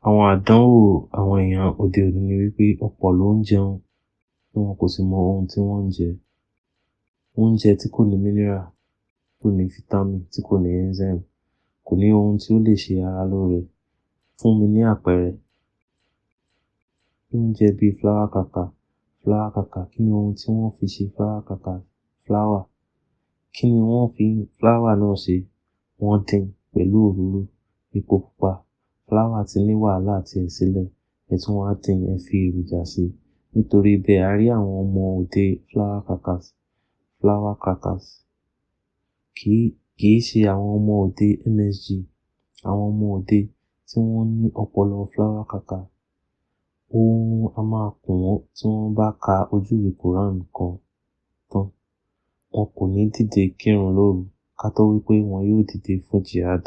Àwọn àdánwò àwọn èèyàn òde òní ni wípé ọ̀pọ̀ ló ń jẹun tí wọn kò sì mọ ohun tí wọ́n ń jẹ. Oúnjẹ tí kò ní mineral, tí kò ní vitamin, tí kò ní enzyme, kò ní ohun tí ó lè ṣe ara lóore. Fún mi ní àpẹẹrẹ, oúnjẹ bíi flour kaka, kí ni ohun tí wọ́n fi ṣe flour kaka? Flour. Kí ni wọ́n fi flour náà ṣe? Wọ́n dín pẹ̀lú òróró, epo pupa. Flour ti ní wàhálà ti ẹ̀ sílẹ̀, ẹ tún wá dín, ẹ fi èròjà sí. Nítorí bẹ́ẹ̀, a rí àwọn ọmọ òde flour crackers. Kì í ṣe àwọn ọmọ òde MSG, àwọn ọmọ òde tí wọ́n ní ọpọlọ flour kaka. Oorun a máa kùn wọ́n tí wọ́n bá ka ojú ìwé Quran kan tán. Wọn kò ní dìde kírun lóru ká tó wípé wọn yóò dìde fún jihad.